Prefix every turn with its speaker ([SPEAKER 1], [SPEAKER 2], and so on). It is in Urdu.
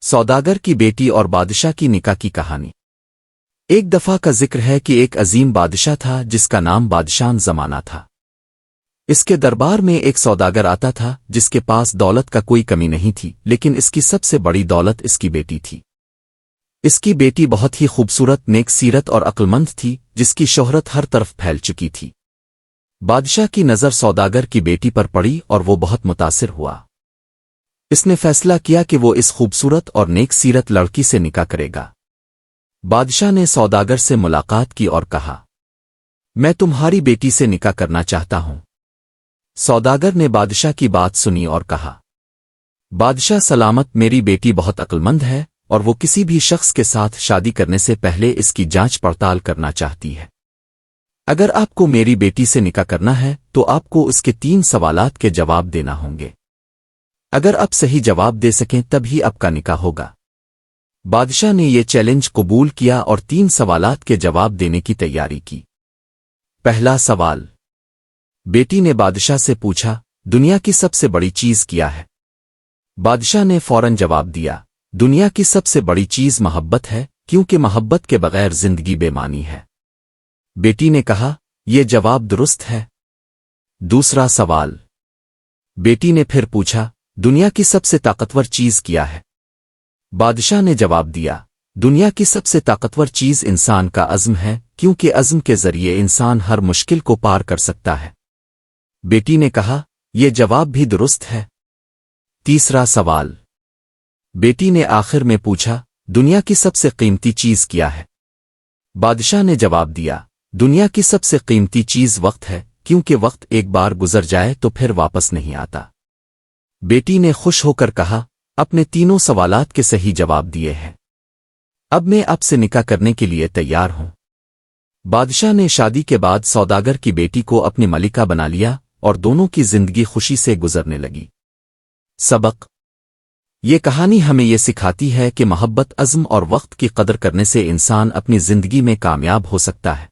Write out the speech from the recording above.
[SPEAKER 1] سوداگر کی بیٹی اور بادشاہ کی نکاح کی کہانی۔ ایک دفعہ کا ذکر ہے کہ ایک عظیم بادشاہ تھا جس کا نام بادشاہ زمانہ تھا۔ اس کے دربار میں ایک سوداگر آتا تھا جس کے پاس دولت کا کوئی کمی نہیں تھی، لیکن اس کی سب سے بڑی دولت اس کی بیٹی تھی۔ اس کی بیٹی بہت ہی خوبصورت، نیک سیرت اور عقلمند تھی، جس کی شہرت ہر طرف پھیل چکی تھی۔ بادشاہ کی نظر سوداگر کی بیٹی پر پڑی اور وہ بہت متاثر ہوا۔ اس نے فیصلہ کیا کہ وہ اس خوبصورت اور نیک سیرت لڑکی سے نکاح کرے گا۔ بادشاہ نے سوداگر سے ملاقات کی اور کہا، میں تمہاری بیٹی سے نکاح کرنا چاہتا ہوں۔ سوداگر نے بادشاہ کی بات سنی اور کہا، بادشاہ سلامت، میری بیٹی بہت عقلمند ہے اور وہ کسی بھی شخص کے ساتھ شادی کرنے سے پہلے اس کی جانچ پڑتال کرنا چاہتی ہے۔ اگر آپ کو میری بیٹی سے نکاح کرنا ہے تو آپ کو اس کے 3 سوالات کے جواب دینا ہوں گے۔ اگر آپ صحیح جواب دے سکیں تب ہی آپ کا نکاح ہوگا۔ بادشاہ نے یہ چیلنج قبول کیا اور 3 سوالات کے جواب دینے کی تیاری کی۔ پہلا سوال۔ بیٹی نے بادشاہ سے پوچھا، دنیا کی سب سے بڑی چیز کیا ہے؟ بادشاہ نے فوراً جواب دیا، دنیا کی سب سے بڑی چیز محبت ہے، کیونکہ محبت کے بغیر زندگی بے معنی ہے۔ بیٹی نے کہا، یہ جواب درست ہے۔ دوسرا سوال۔ بیٹی نے پھر پوچھا، دنیا کی سب سے طاقتور چیز کیا ہے؟ بادشاہ نے جواب دیا، دنیا کی سب سے طاقتور چیز انسان کا عزم ہے، کیونکہ عزم کے ذریعے انسان ہر مشکل کو پار کر سکتا ہے۔ بیٹی نے کہا، یہ جواب بھی درست ہے۔ تیسرا سوال۔ بیٹی نے آخر میں پوچھا، دنیا کی سب سے قیمتی چیز کیا ہے؟ بادشاہ نے جواب دیا، دنیا کی سب سے قیمتی چیز وقت ہے، کیونکہ وقت ایک بار گزر جائے تو پھر واپس نہیں آتا۔ بیٹی نے خوش ہو کر کہا، اپنے 3 سوالات کے صحیح جواب دیے ہیں۔ اب میں آپ سے نکاح کرنے کے لیے تیار ہوں۔ بادشاہ نے شادی کے بعد سوداگر کی بیٹی کو اپنی ملکہ بنا لیا اور دونوں کی زندگی خوشی سے گزرنے لگی۔ سبق۔ یہ کہانی ہمیں یہ سکھاتی ہے کہ محبت، عزم اور وقت کی قدر کرنے سے انسان اپنی زندگی میں کامیاب ہو سکتا ہے۔